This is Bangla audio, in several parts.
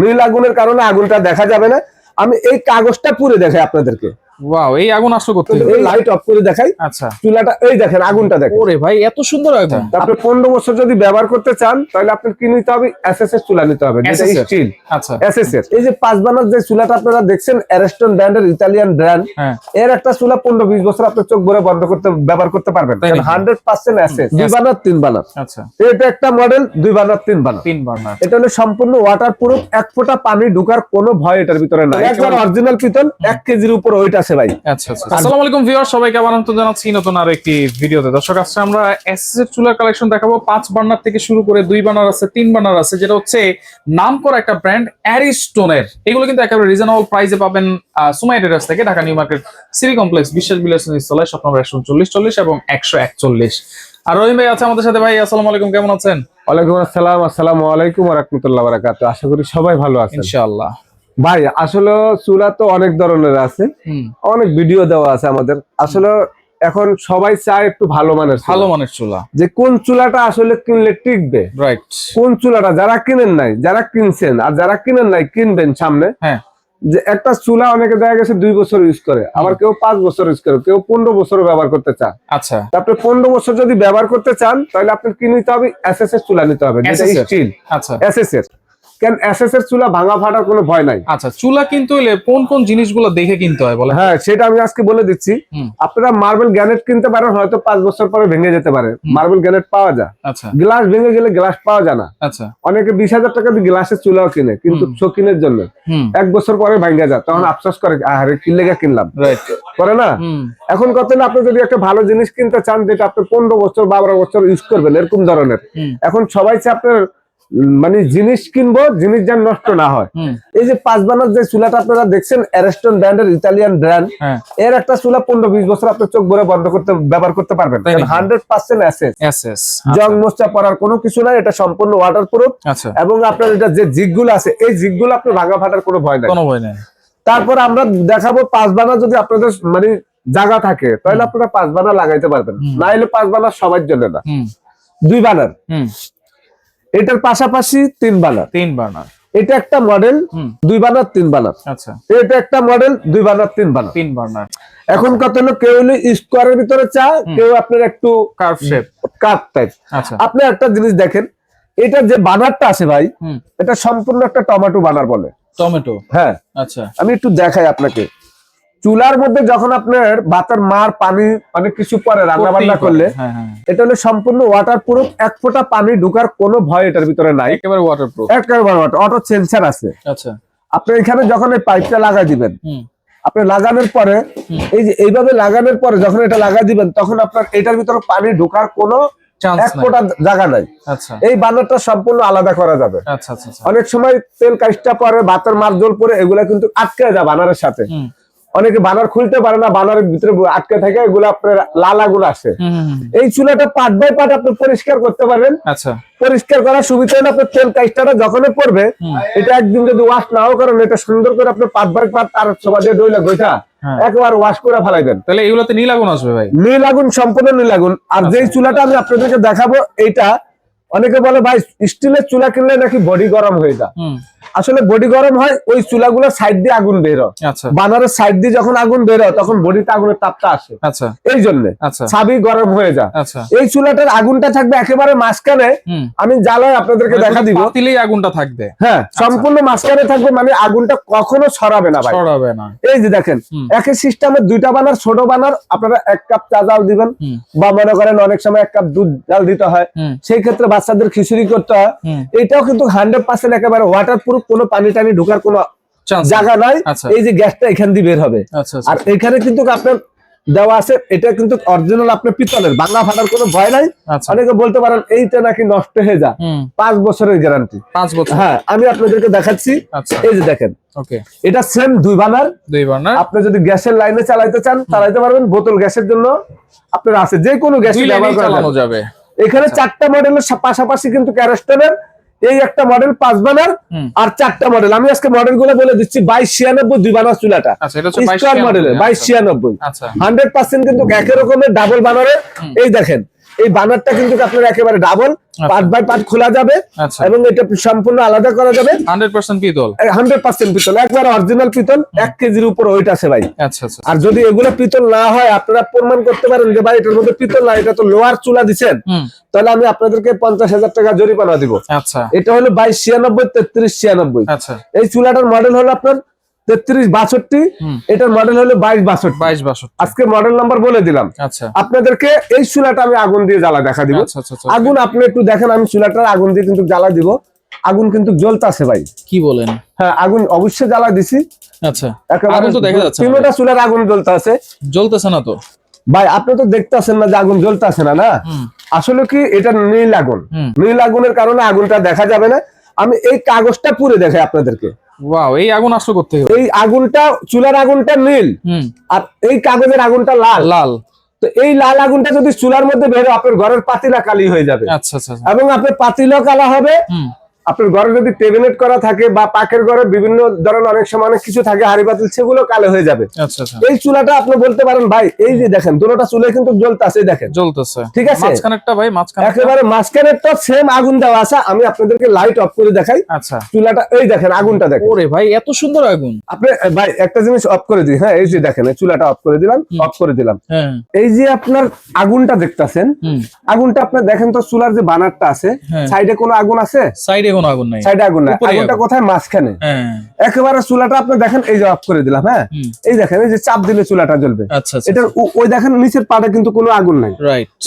নীল আগুনের কারণে আগুনটা দেখা যাবে না। আমি এই কাগজটা পুরে দেখাই আপনাদেরকে। ওয়াও, এই আগুন আসলো করতে এই লাইট অফ করে দেখাই। আচ্ছা, চুলাটা এই দেখেন, আগুনটা দেখেন। ওরে ভাই এত সুন্দর আগুন। আপনি 15 বছর যদি ব্যবহার করতে চান তাহলে আপনার কি নিতে হবে? এসএসএস চুলা নিতে হবে, যেটা স্টিল। আচ্ছা, এসএসএস। এই যে 5 বার্নার যে চুলাটা আপনারা দেখছেন, অ্যারেস্টন ব্র্যান্ডের, ইতালিয়ান ব্র্যান্ড, এর একটা চুলা 15-20 বছর আপনি চোখ ভরে বন্ধ করতে ব্যবহার করতে পারবেন। 100% এসএস। 2 burner 3 burner. আচ্ছা, এটা একটা মডেল 2 বার্নার 3 বার্নার। 3 বার্নার। এটা হলো সম্পূর্ণ ওয়াটারপ্রুফ, এক ফোঁটা পানি ঢোকার কোনো ভয় এটার ভিতরে নাই। একবার অরিজিনাল পিতল, 1 কেজির উপর ওয়েট আছে ভাই। আচ্ছা আচ্ছা। আসসালামু আলাইকুম ভিউয়ার, সবাইকে আবার আমন্ত্রণ জানাচ্ছি নতুন আরো একটি ভিডিওতে। দর্শক, আজকে আমরা এসএস এর চুলার কালেকশন দেখাবো। 5 বার্নার থেকে শুরু করে 2 বার্নার আছে, 3 বার্নার আছে, যেটা হচ্ছে নামকরা একটা ব্র্যান্ড অ্যারিস্টনের। এগুলো কিন্তু একেবারে রিজনেবল প্রাইসে পাবেন সুমাই ট্রেডার্স থেকে, Dhaka new market city complex, বিশ্বাস বিলাস তলায়, শপ নম্বর 140 এবং 141। আর রহিম ভাই আছে আমাদের সাথে। ভাই আসসালামু আলাইকুম, কেমন আছেন? ওয়ালাইকুম আসসালাম। আসসালামু আলাইকুম ওয়া রাহমাতুল্লাহি ওয়া বারাকাতুহু। আশা করি সবাই ভালো আছেন ইনশাআল্লাহ। ভাই আসলে চুলা তো অনেক ধরনের আছে, অনেক ভিডিও দেওয়া আছে আমাদের। আসলে এখন সবাই চায় একটু ভালো মানের চুলা, যে কোন চুলাটা আসলে কিনলে টিকবে। রাইট। কোন চুলাটা যারা কিনেন নাই, যারা কিনছেন আর যারা কিনেন নাই কিনবেন সামনে। হ্যাঁ, যে একটা চুলা অনেকে দেখা গেছে 2 বছর ইউজ করে, আবার কেউ 5 বছর ইউজ করে, কেউ 15 বছর ব্যবহার করতে চান। আচ্ছা, আপনি 15 বছর যদি ব্যবহার করতে চান তাহলে আপনার কি নিতে হবে? এসএসএস চুলা নিতে হবে, যেটা স্টিল। আচ্ছা, এসএসএস। কেন এসএসএস চুলা ভাঙা ফাটার কোনো ভয় নাই। আচ্ছা, চুলা কিনতে হলে কোন কোন জিনিসগুলো দেখে কিনতে হয় বলে? হ্যাঁ, সেটা আমি আজকে বলে দিচ্ছি। আপনারা মার্বেল গ্রানাইট কিনতে পারেন, হয়তো 5 বছর পরে ভেঙে যেতে পারে। মার্বেল গ্রানাইট পাওয়া যায়। আচ্ছা, গ্লাস ভেঙে গেলে গ্লাস পাওয়া যায় না। আচ্ছা, অনেকে 20,000 টাকা দিয়ে গ্লাসের চুলাও কিনে, কিন্তু শৌখিনের জন্য 1 বছর পরে ভেঙে যায়, তখন আফসোস করে আরে কিনলে কিনলাম করে না। এখন কত না, আপনি যদি একটা ভালো জিনিস কিনতে চান যেটা আপনি 15 বছর 12 বছর ইউজ করবেন, এরকম ধরনের। এখন সবাই চায় আপনার মানে জিনিস কিনবো, জিনিস যেন নষ্ট না হয়। এই যে 5 বার্নার যে চুলাটা আপনারা দেখছেন, অ্যারেস্টন ব্র্যান্ডের, ইতালিয়ান ব্র্যান্ড, এর একটা চুলা 15-20 বছর আপনি চোখ ভরে বন্ধ করতে ব্যবহার করতে পারবেন। 100% এসএস। জং মোচা পড়ার কোনো কিছু নাই, এটা সম্পূর্ণ ওয়াটারপ্রুফ। এবং আপনার এটা যে জিগগুলো আছে, এই জিগগুলো আপনি ভাঙা ফাটার কোনো ভয় নাই। তারপর আমরা দেখাবো 5 বার্নার যদি আপনাদের মানে জায়গা থাকে তাহলে আপনারা 5 বার্নার লাগাইতে পারবেন, না হলে 5 বার্নার সবার জন্য না। 2 বার্নার, এটার পাশাপাশি 3 বার্নার। এটা একটা মডেল 2 বার্নার 3 বার্নার। আচ্ছা, এটা একটা মডেল 2 বার্নার 3 বার্নার। এখন কত হলো, কেউ হলো স্কোয়ারের ভিতরে চা, কেউ আপনার একটু কার্ভ শেপ, কার্ভ টাইপ। আচ্ছা, আপনি একটা জিনিস দেখেন, এটা যে বার্নারটা আছে ভাই, এটা সম্পূর্ণ একটা টমেটো বার্নার বলে। টমেটো, হ্যাঁ। আচ্ছা, আমি একটু দেখাই আপনাকে। চুলার মধ্যে যখন আপনার ভাতের মার পানি অনেক কিছু পরে রান্না বান্না করলে, এটা হলো সম্পূর্ণ ওয়াটারপ্রুফ, 1 ফোঁটা পানি ঢোকার কোনো ভয় এটার ভিতরে নাই। একেবারে ওয়াটারপ্রুফ, একেবারে অটো সেন্সর আছে। আচ্ছা, আপনি এখানে যখন এই পাইপটা লাগাই দিবেন, আপনি লাগানোর পরে এই যে এইভাবে লাগানোর পরে যখন এটা লাগাই দিবেন, তখন আপনার এটার ভিতরে পানি ঢোকার কোনো 1 ফোঁটা জায়গা নাই। এই বার্নারটা সম্পূর্ণ আলাদা করা যাবে। অনেক সময় তেল কাজটা পরে, ভাতের মার জল পরে, এগুলা কিন্তু আটকে যায় বার্নারের সাথে। অনেকে বানার খুলতে পারে না, বানারের ভিতরে আটকে থাকে, এগুলো আপনার লাল আগুন আসে। এই চুলাটা পার্ট বাই পার্ট আপনি পরিষ্কার করতে পারবেন। আচ্ছা, পরিষ্কার করার সুবিধা হলো আপনার তেল কাজটা যখনই পড়বে, এটা একদিন যদি ওয়াশ নাও করেন, এটা সুন্দর করে আপনি পার্ট বাই পার্ট তার সবা দিয়ে ডইলা গইটা একবার ওয়াশ করে ফেলাইবেন, তাহলে এগুলোতে নীল আগুন আসবে ভাই। নীল আগুন, সম্পূর্ণ নীল আগুন। আর যেই চুলাটা আমি আপনাদেরকে দেখাবো, এইটা অনেকে বলে ভাই স্টিলের চুলা কিনলে নাকি বডি গরম হয়ে যায়। আসলে বডি গরম হয় ওই চুলাগুলোর সাইড দিয়ে আগুন বের হয়। বানারের সাইড দিয়ে যখন আগুন বের হয়, তখন বডিতে আগুনের তাপটা আসে। আচ্ছা, এই জন্য ছাবি গরম হয়ে যায়। এই চুলাটার আগুনটা থাকবে একেবারে মাঝখানে। আমি জ্বালায় আপনাদেরকে দেখা দিব, পাতিলেই আগুনটা থাকবে। হ্যাঁ, সম্পূর্ণ মাঝখানে থাকবে, মানে আগুনটা কখনো ছড়াবে না ভাই, ছড়াবে না। এই যে দেখেন, একই সিস্টেমে 2টা বানার, ছোট বানার, আপনারা 1 কাপ চা জাল দিবেন, বা মনে করেন অনেক সময় 1 কাপ দুধ জাল দিতে হয়, সেই ক্ষেত্রে বাচ্চাদের খিচুড়ি করতে হয়। এটাও কিন্তু 100% একেবারে ওয়াটারপ্রুফ, কোনো পানি টানি ঢোকার কোনো জায়গা নাই। এই যে গ্যাসটা এখান দিয়ে বের হবে। আর এখানে কিন্তু আপনার দেওয়া আছে, এটা কিন্তু অরিজিনাল আপনার পিতলের, ভাঙা ফাটার কোনো ভয় নাই। অনেকে বলতে পারেন এইটা নাকি নষ্ট হয়ে যায়, 5 বছরের গ্যারান্টি। 5 বছর, হ্যাঁ। আমি আপনাদেরকে দেখাচ্ছি, এই যে দেখেন, এটা সেম 2 বার্নার। আপনি যদি গ্যাসের লাইনে চালাইতে চান চালাইতে পারবেন, বোতল গ্যাসের জন্য আপনার আছে, যে কোনো গ্যাস ব্যবহার করা যাবে। এখানে 4টা মডেলের পাশাপাশি কিন্তু অ্যারিস্টনের এই একটা মডেল 5 বার্নার, আর 4টা মডেল। আমি আজকে মডেল গুলো বলে দিচ্ছি। 2296 2 বার্নার চুলাটা স্কয়ার মডেলের 2296, 100% কিন্তু একই রকমের ডাবল বার্নারের। এই দেখেন, এই বানারটা কিন্তু আপনার একেবারে ডাবল, পার্ট বাই পার্ট খোলা যাবে এবং এটা সম্পূর্ণ আলাদা করা যাবে। 100% পিতল, 100% পিতল, একবার অরিজিনাল পিতল, 1 কেজির উপর ওয়েট আছে ভাই। আচ্ছা আচ্ছা। আর যদি এগুলো পিতল না হয়, আপনারা প্রমাণ করতে পারেন যে ভাই এটার মধ্যে পিতল না, এটা তো লোহার চুলা দিচ্ছেন, তাহলে আমি আপনাদেরকে 50,000 টাকা জরিমানা দিব। আচ্ছা, এটা হলো 2296 3396। আচ্ছা, এই চুলাটার মডেল হলো আপনার 3362, এটার মডেল হলো 2262। আজকে মডেল নাম্বার বলে দিলাম। আচ্ছা, আপনাদেরকে এই চুলাটা আমি আগুন দিয়ে জ্বালা দেখা দিব। আগুন আপনি একটু দেখেন, আমি চুলাটার আগুন দিয়ে কিন্তু জ্বালা দিব। আগুন কিন্তু জ্বলতেছে ভাই। কি বলেন? হ্যাঁ, আগুন অবশ্যই জ্বালা দিছি। আচ্ছা, আগুন তো দেখা যাচ্ছে, তিনটা চুলার আগুন জ্বলতেছে। জ্বলতেছে না তো ভাই, আপনি তো দেখতেছেন না যে আগুন জ্বলতেছে না। না, আসলে কি এটা নীল আগুন, নীল আগুনের কারণে আগুনটা দেখা যাবে না। আমি এই কাগজটা পুরে দেখাই আপনাদেরকে। ওয়াও, এই আগুন আসলে করতে হবে। এই আগুনটা, চুলার আগুনটা নীল, আর এই কাগজের আগুনটা লাল। লাল, তো এই লাল আগুনটা যদি চুলার মধ্যে বেরো, আপনার ঘরের পাতিলা কালি হয়ে যাবে। আচ্ছা আচ্ছা। এবং আপনার পাতিলা কালা হবে। আপনার ঘরে যদি টেবিলেট করা থাকে বা পাকের ঘরে বিভিন্ন ধরনের অনেক সময় অনেক কিছু থাকে, হাড়ি পাতিল, সেগুলো কালো হয়ে যাবে। আচ্ছা আচ্ছা। এই চুলাটা আপনি বলতে পারেন ভাই, এই যে দেখেন দুটোটা চুলে কিন্তু জ্বলতেছে, দেখেন জ্বলতেছে, ঠিক আছে। মাঝখানেরটা ভাই, একেবারে মাঝখানেরটা সেম আগুন দেওয়া আছে। আমি আপনাদেরকে লাইট অফ করে দেখাই। আচ্ছা, চুলাটা এই দেখেন, আগুনটা দেখেন। ওরে ভাই, এত সুন্দর আগুন। আপনি ভাই একটা জিনিস অফ করে দিই। হ্যাঁ, এই যে দেখেন, এই চুলাটা অফ করে দিলাম, অফ করে দিলাম। এই যে আপনার আগুনটা দেখতেছেন, আগুনটা আপনি দেখেন তো, চুলার যে বানারটা আছে, সাইডে কোনো আগুন আছে? সাইডে কোনো আগুন নাই, সাইডে আগুন নাই। আগুনটা কোথায়? মাঝখানে। একেবারে চুলাটা আপনি দেখেন, এই যে অফ করে দিলাম। হ্যাঁ, এই দেখেন, এই যে চাপ দিলে চুলাটা জ্বলবে। এটার ওই দেখেন নিচের পাড়ে কিন্তু কোনো আগুন নাই,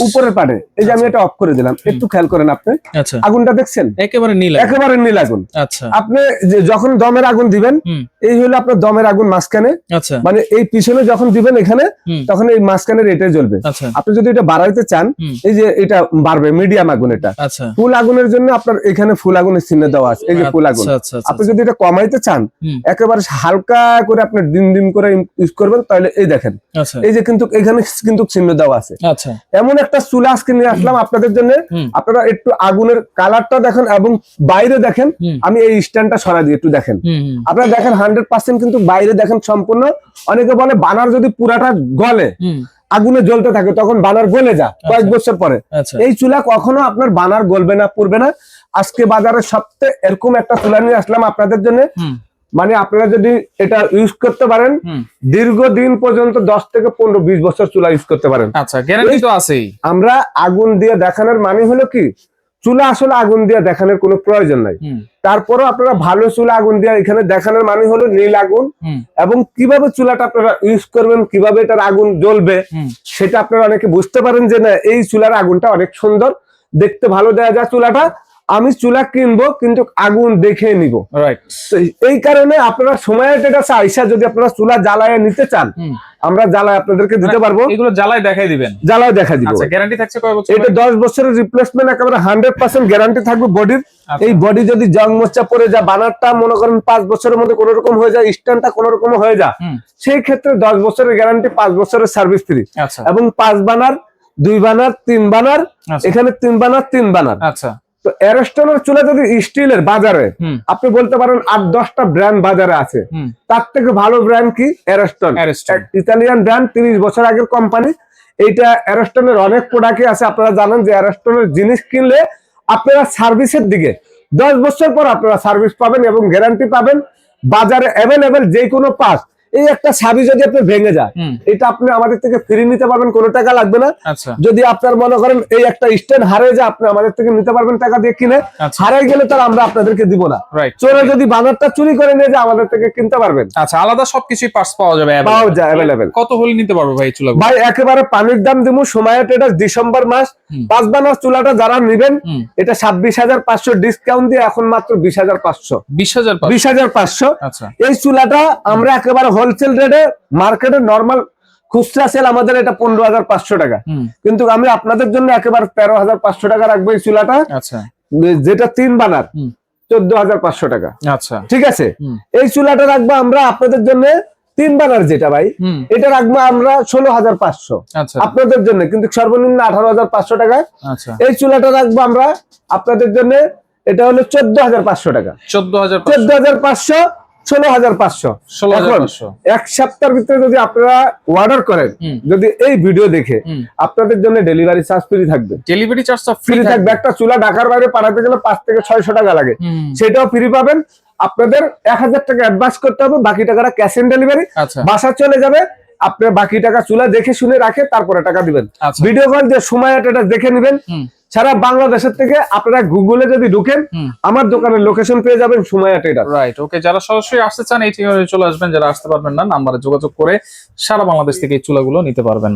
উপরের পাড়ে। এই যে আমি এটা অফ করে দিলাম, একটু খেয়াল করেন আপনি। আগুনটা দেখছেন? একেবারে নীল, একেবারে নীল আগুন। আপনি যখন দমের আগুন দিবেন, এই হলো আপনার দমের আগুন মাঝখানে, মানে এই পিছনে যখন দিবেন এখানে, তখন এই মাঝখানের এটাই জ্বলবে। আপনি যদি এটা বাড়াইতে চান, এই যে এটা বাড়বে, মিডিয়াম আগুন। এটা ফুল আগুনের জন্য আপনার এখানে ফুল আগুনের চিহ্ন দেওয়া আছে, এই যে ফুল আগুন। আপনি যদি এটা কমাইতে চান, একেবারে হালকা করে আপনি ডিম ডিম করে ইউজ করবেন, তাহলে এই দেখেন, এই যে কিন্তু এখানে কিন্তু চিহ্ন দেওয়া আছে। এমন একটা চুলা আজকে নিয়ে আসলাম আপনাদের জন্য। আপনারা একটু আগুনের কালারটা দেখেন এবং বাইরে দেখেন। আমি এই স্ট্যান্ডটা সরাই দিই, একটু দেখেন। আপনারা দেখেন 100% কিন্তু বাইরে দেখেন সম্পূর্ণ। অনেকে বলে বানার যদি পুরাটা গলে, আগুনে জ্বলতে থাকে, তখন বানার গলে যা কয়েক বছর পরে। এই চুলা কখনো আপনার বানার গলবে না, পুড়বে না। আজকে বাজারে সবচেয়ে এরকম একটা চুলা নিয়ে আসলাম আপনাদের জন্য। মানে আপনারা যদি এটা ইউজ করতে পারেন, দীর্ঘদিন পর্যন্ত 10 থেকে 15-20 বছর চুলা ইউজ করতে পারেন। আচ্ছা, গ্যারান্টি তো আছেই। আমরা আগুন দিয়ে দেখানোর মানে হলো কি, চুলা আসলে আগুন দিয়ে দেখানোর কোনো প্রয়োজন নাই। তারপরও আপনারা ভালো চুলা আগুন দিয়ে এখানে দেখানোর মানে হলো নীল আগুন। এবং কিভাবে চুলাটা আপনারা ইউজ করবেন, কিভাবে এটার আগুন জ্বলবে, সেটা আপনারা অনেকে বুঝতে পারেন যে না, এই চুলার আগুনটা অনেক সুন্দর, দেখতে ভালো দেয়া যায় চুলাটা। আমি চুলা কিনবো কিন্তু আগুন দেখে নিব। এই কারণে আপনারা সময় এটা চাইছা, যদি আপনারা চুলা জ্বালায় নিতে চান, আমরা জ্বালায় আপনাদেরকে দিতে পারবো। এগুলো জ্বালায় দেখাই দিবেন? জ্বালায় দেখা দিব। আচ্ছা, গ্যারান্টি থাকছে কয় বছর? এটা 10 বছরের রিপ্লেসমেন্ট, একেবারে 100% গ্যারান্টি থাকবে বডির। এই বডি যদি জং মোচা পড়ে যায়, বানারটা মনে করেন 5 বছরের মধ্যে কোন রকম হয়ে যায়, স্ট্যান্ডটা কোন রকম হয়ে যায়, সেই ক্ষেত্রে 10 বছরের গ্যারান্টি, 5 বছরের সার্ভিস ফ্রি। এবং 5 বানার, 2 বানার, 3 বানার, এখানে 3 বানার, 3 বানার। আচ্ছা, তো অ্যারিস্টনের চুলা যদি স্টিলের বাজারে আপনি বলতে পারেন 8-10টা ব্র্যান্ড বাজারে আছে, তার থেকে ভালো ব্র্যান্ড কি? অ্যারিস্টন, ইতালিয়ান ব্র্যান্ড, 30 বছর আগের কোম্পানি। এইটা অ্যারিস্টনের অনেক প্রোডাক্টই আছে। আপনারা জানেন যে অ্যারিস্টনের জিনিস কিনলে আপনারা সার্ভিসের দিকে 10 বছর পর আপনারা সার্ভিস পাবেন এবং গ্যারান্টি পাবেন। বাজারে অ্যাভেলেবেল যে কোনো পার্টস, এই একটা সাবি যদি আপনি ভেঙে যায়, এটা আপনি আমাদের থেকে ফ্রি নিতে পারবেন, কোনো টাকা লাগবে না। যদি আপনার মনে করেন এই একটা স্ট্যান্ড হারিয়ে যায়, আপনি আমাদের থেকে নিতে পারবেন টাকা দিয়ে কিনে। হারিয়ে গেলে তার আমরা আপনাদেরকে দিব না। চোরে যদি বানারটা চুরি করে নিয়ে যায়, আমাদের থেকে কিনতে পারবেন। আচ্ছা, আলাদা সবকিছুই পার্টস পাওয়া যাবে, অ্যাভেলেবেল। কত হলে নিতে পারবো ভাই চুলা? ভাই একেবারে পানির দাম দিব। সময় এটা ডিসেম্বর মাস। 5 বানার চুলাটা যারা নেবেন, এটা 26,500 ডিসকাউন্ট দিয়ে এখন মাত্র 20,500। 20,500। এই চুলাটা আমরা একেবারে হোলসেল রেটে, মার্কেটে নরমাল খুচরা সেল আমাদের এটা 15,500 টাকা, কিন্তু আমি আপনাদের জন্য একেবারে 13,500 টাকা রাখবো এই চুলাটা। যেটা 3 বানার 14,500 টাকা। আচ্ছা, ঠিক আছে। এই চুলাটা রাখবো আমরা আপনাদের জন্য 3 বানার, যেটা ভাই এটা রাখবো আমরা 16,500 আপনাদের জন্য, কিন্তু সর্বনিম্ন 18,500 টাকা। এই চুলাটা রাখবো আমরা আপনাদের জন্য, এটা হলো 14,500 টাকা। 14,500 16,500। 16,500 এক সপ্তাহের ভিতরে যদি আপনারা অর্ডার করেন, যদি এই ভিডিও দেখে, আপনাদের জন্য ডেলিভারি চার্জ ফ্রি থাকবে। ডেলিভারি চার্জটা ফ্রি থাকবে। একটা চুলা ঢাকার বাইরে পাঠাতে গেলে 5 থেকে 600 টাকা লাগে, সেটাও ফ্রি পাবেন। আপনাদের 1000 টাকা অ্যাডভান্স করতে হবে, বাকি টাকাটা ক্যাশ অন ডেলিভারি। আচ্ছা বাসা চলে যাবে, আপনার বাকি টাকা চুলা দেখে শুনে রাখে তারপরে টাকা দিবেন। আচ্ছা। ভিডিও কল দিয়ে সময় এটা দেখে নেবেন। সারা বাংলাদেশের থেকে আপনারা গুগলে যদি ঢুকেন, আমার দোকানের লোকেশন পেয়ে যাবেন সময় এটা। রাইট, ওকে। যারা সরাসরি আসতে চান এই ঠিকানায় চলে আসবেন, যারা আসতে পারবেন না নাম্বারে যোগাযোগ করে সারা বাংলাদেশ থেকে এই চুলাগুলো নিতে পারবেন।